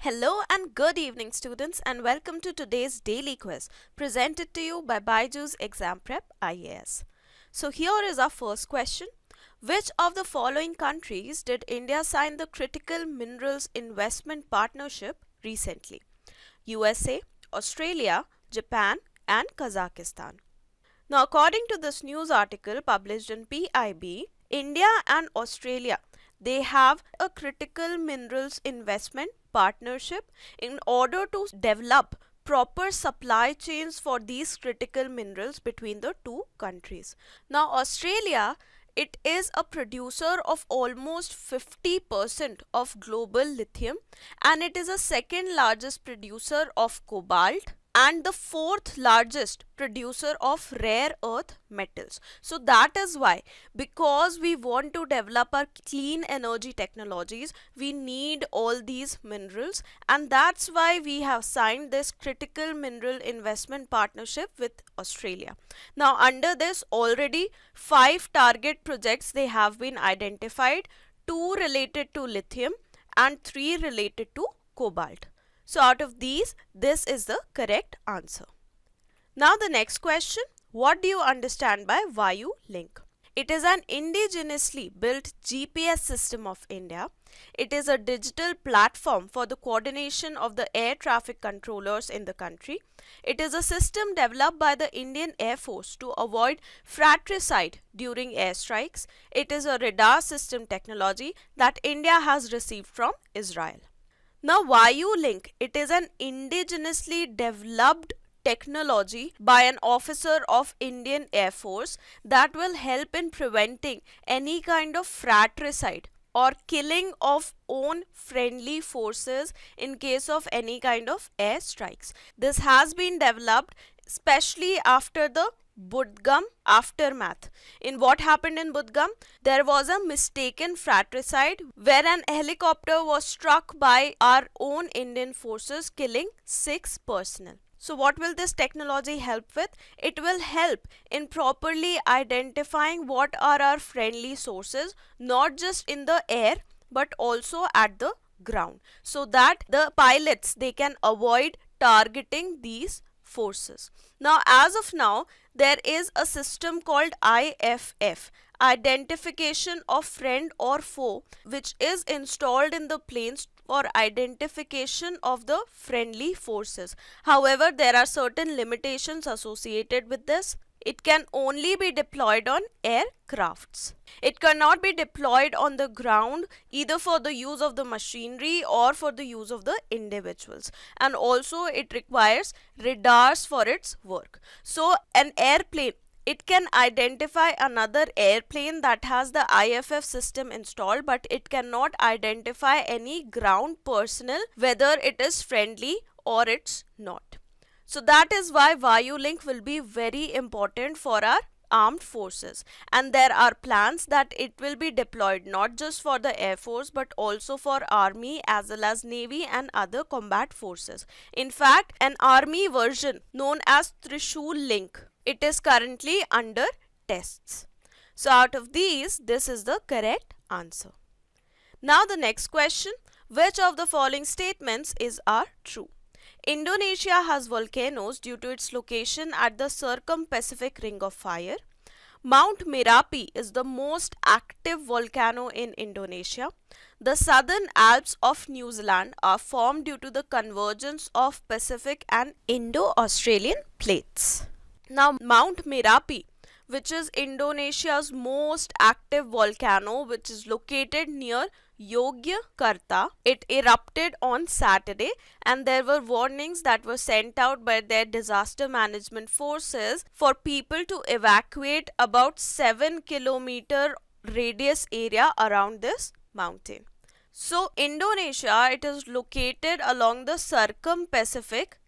Hello and good evening students, and welcome to today's daily quiz presented to you by BYJU'S Exam Prep IAS. So here is our first question. Which of the following countries did India sign the Critical Minerals Investment Partnership recently? USA, Australia, Japan and Kazakhstan. Now according to this news article published in PIB, India and Australia, they have a critical minerals investment partnership in order to develop proper supply chains for these critical minerals between the two countries. Now Australia, it is a producer of almost 50% of global lithium, and it is a second largest producer of cobalt and the fourth largest producer of rare earth metals. So that is why, because we want to develop our clean energy technologies, we need all these minerals, and that's why we have signed this critical mineral investment partnership with Australia. Now under this, already 5 target projects they have been identified, 2 related to lithium and 3 related to cobalt. So out of these, this is the correct answer. Now the next question, what do you understand by Vayulink? It is an indigenously built GPS system of India. It is a digital platform for the coordination of the air traffic controllers in the country. It is a system developed by the Indian Air Force to avoid fratricide during airstrikes. It is a radar system technology that India has received from Israel. Now Vayulink, it is an indigenously developed technology by an officer of Indian Air Force that will help in preventing any kind of fratricide or killing of own friendly forces in case of any kind of air strikes. This has been developed especially after the Budgam aftermath. In what happened in Budgam, there was a mistaken fratricide where an helicopter was struck by our own Indian forces, killing 6 personnel. So what will this technology help with? It will help in properly identifying what are our friendly sources, not just in the air but also at the ground, so that the pilots, they can avoid targeting these forces. Now as of now, there is a system called IFF, identification of friend or foe, which is installed in the planes for identification of the friendly forces. However, there are certain limitations associated with this. It can only be deployed on aircrafts. It cannot be deployed on the ground either for the use of the machinery or for the use of the individuals. And also it requires radars for its work. So an airplane, it can identify another airplane that has the IFF system installed, but it cannot identify any ground personnel, whether it is friendly or it's not. So that is why Vayulink will be very important for our armed forces, and there are plans that it will be deployed not just for the Air Force but also for Army as well as Navy and other combat forces. In fact, an Army version known as Trishul Link, it is currently under tests. So out of these, this is the correct answer. Now the next question, which of the following statements are true? Indonesia has volcanoes due to its location at the Circum-Pacific Ring of Fire. Mount Merapi is the most active volcano in Indonesia. The Southern Alps of New Zealand are formed due to the convergence of Pacific and Indo-Australian plates. Now Mount Merapi, which is Indonesia's most active volcano, which is located near Yogyakarta, it erupted on Saturday, and there were warnings that were sent out by their disaster management forces for people to evacuate about 7-kilometer radius area around this mountain. So Indonesia, it is located along the Circum-Pacific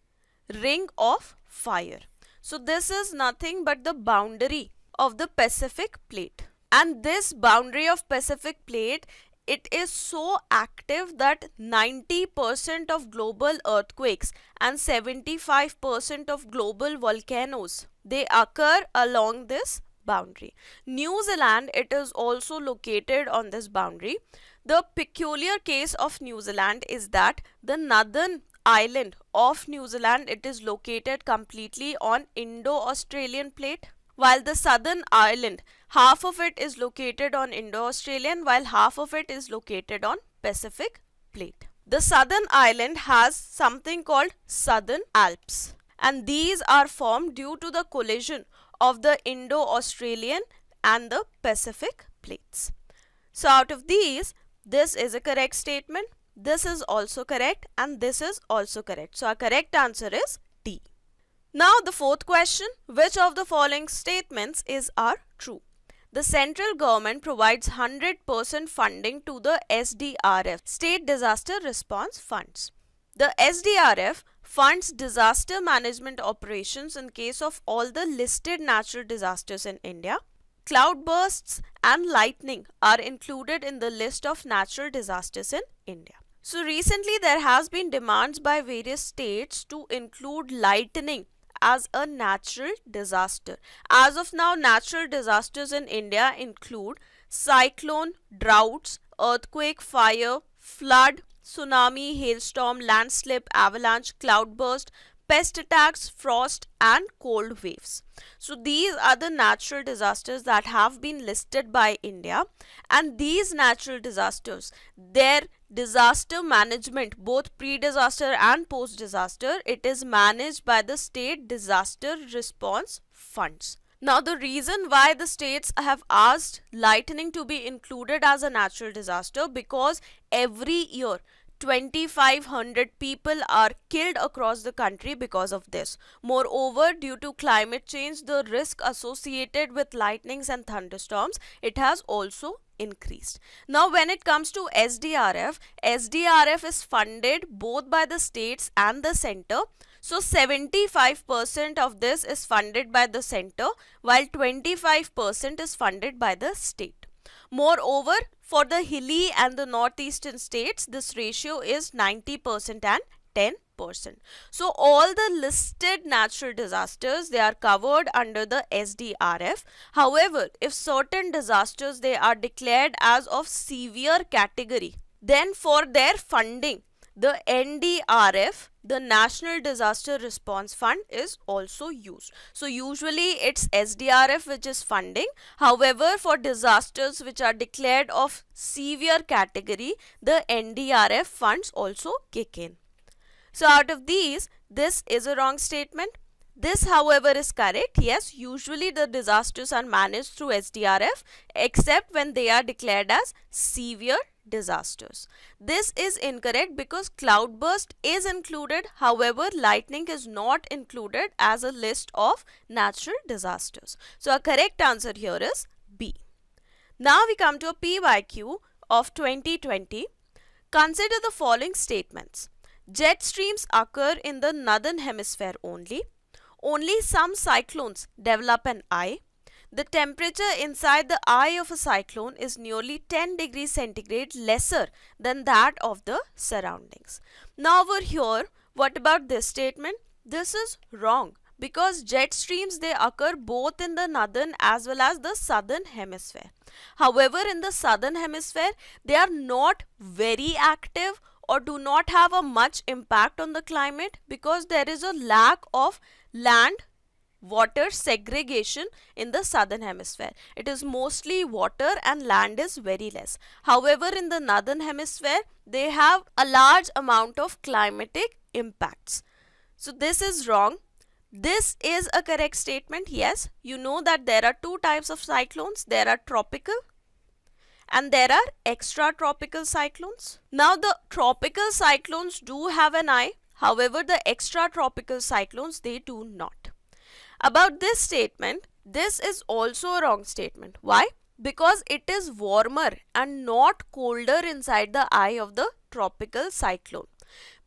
Ring of Fire. So this is nothing but the boundary of the Pacific plate, and this boundary of Pacific plate, it is so active that 90% of global earthquakes and 75% of global volcanoes, they occur along this boundary. New Zealand, it is also located on this boundary. The peculiar case of New Zealand is that the northern island of New Zealand, it is located completely on Indo-Australian plate, while the southern island, half of it is located on Indo-Australian while half of it is located on Pacific plate. The southern island has something called Southern Alps, and these are formed due to the collision of the Indo-Australian and the Pacific plates. So out of these, this is a correct statement, this is also correct, and this is also correct. So our correct answer is D. Now the fourth question, which of the following statements are true? The central government provides 100% funding to the SDRF, State Disaster Response Funds. The SDRF funds disaster management operations in case of all the listed natural disasters in India. Cloudbursts and lightning are included in the list of natural disasters in India. So recently there has been demands by various states to include lightning as a natural disaster. As of now, natural disasters in India include cyclone, droughts, earthquake, fire, flood, tsunami, hailstorm, landslip, avalanche, cloudburst, pest attacks, frost, and cold waves. So these are the natural disasters that have been listed by India, and these natural disasters, their disaster management, both pre-disaster and post-disaster, it is managed by the State Disaster Response Funds. Now the reason why the states have asked lightning to be included as a natural disaster, because every year 2,500 people are killed across the country because of this. Moreover, due to climate change, the risk associated with lightnings and thunderstorms, it has also increased. Now when it comes to SDRF, SDRF is funded both by the states and the center. So 75% of this is funded by the center while 25% is funded by the state. Moreover, for the hilly and the northeastern states, this ratio is 90% and 10%. So all the listed natural disasters, they are covered under the SDRF. However, if certain disasters, they are declared as of severe category, then for their funding, the NDRF, the National Disaster Response Fund, is also used. So usually it's SDRF which is funding. However, for disasters which are declared of severe category, the NDRF funds also kick in. So out of these, this is a wrong statement. This, however, is correct. Yes, usually the disasters are managed through SDRF except when they are declared as severe disasters. This is incorrect because cloudburst is included. However, lightning is not included as a list of natural disasters. So our correct answer here is B. Now we come to a PYQ of 2020. Consider the following statements. Jet streams occur in the northern hemisphere only. Only some cyclones develop an eye. The temperature inside the eye of a cyclone is nearly 10 degrees centigrade lesser than that of the surroundings. Now over here, what about this statement? This is wrong because jet streams, they occur both in the northern as well as the southern hemisphere. However, in the southern hemisphere, they are not very active or do not have a much impact on the climate because there is a lack of land water segregation in the southern hemisphere. It is mostly water and land is very less. However, in the northern hemisphere, they have a large amount of climatic impacts. So this is wrong. This is a correct statement. Yes, you know that there are two types of cyclones. There are tropical and there are extratropical cyclones. Now the tropical cyclones do have an eye. However, the extratropical cyclones, they do not. About this statement, this is also a wrong statement. Why? Because it is warmer and not colder inside the eye of the tropical cyclone.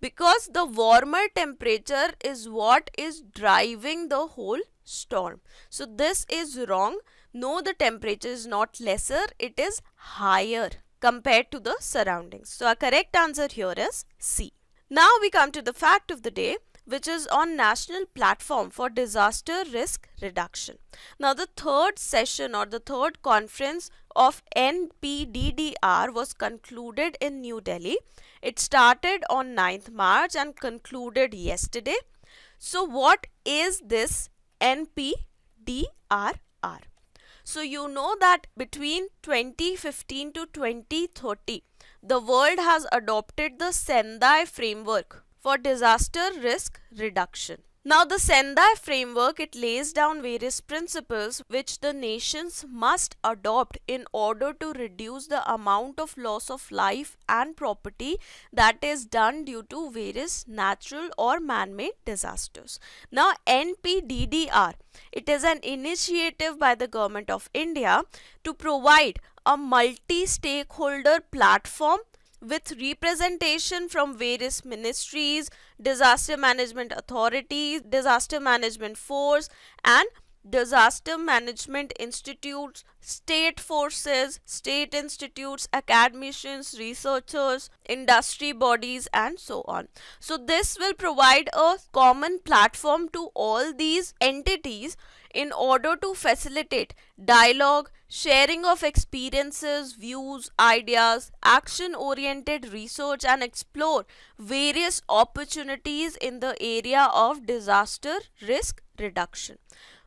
Because the warmer temperature is what is driving the whole storm. So this is wrong. No, the temperature is not lesser, it is higher compared to the surroundings. So our correct answer here is C. Now we come to the fact of the day, which is on National Platform for Disaster Risk Reduction. Now the third session or the third conference of NPDDR was concluded in New Delhi. It started on 9th March and concluded yesterday. So what is this NPDRR? So you know that between 2015 to 2030, the world has adopted the Sendai framework for disaster risk reduction. Now the Sendai framework, it lays down various principles which the nations must adopt in order to reduce the amount of loss of life and property that is done due to various natural or man-made disasters. Now NPDDR, it is an initiative by the Government of India to provide a multi-stakeholder platform with representation from various ministries, disaster management authorities, disaster management force and disaster management institutes, state forces, state institutes, academicians, researchers, industry bodies and so on. So this will provide a common platform to all these entities in order to facilitate dialogue, sharing of experiences, views, ideas, action-oriented research and explore various opportunities in the area of disaster risk reduction.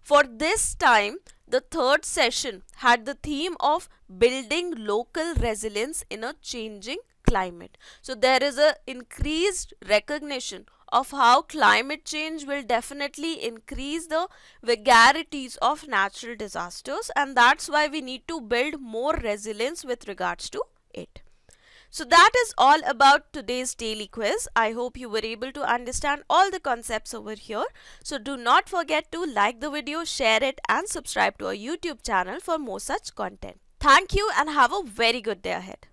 For this time, the third session had the theme of building local resilience in a changing climate. So there is an increased recognition of how climate change will definitely increase the vagaries of natural disasters, and that's why we need to build more resilience with regards to it. So that is all about today's daily quiz. I hope you were able to understand all the concepts over here. So do not forget to like the video, share it and subscribe to our YouTube channel for more such content. Thank you and have a very good day ahead.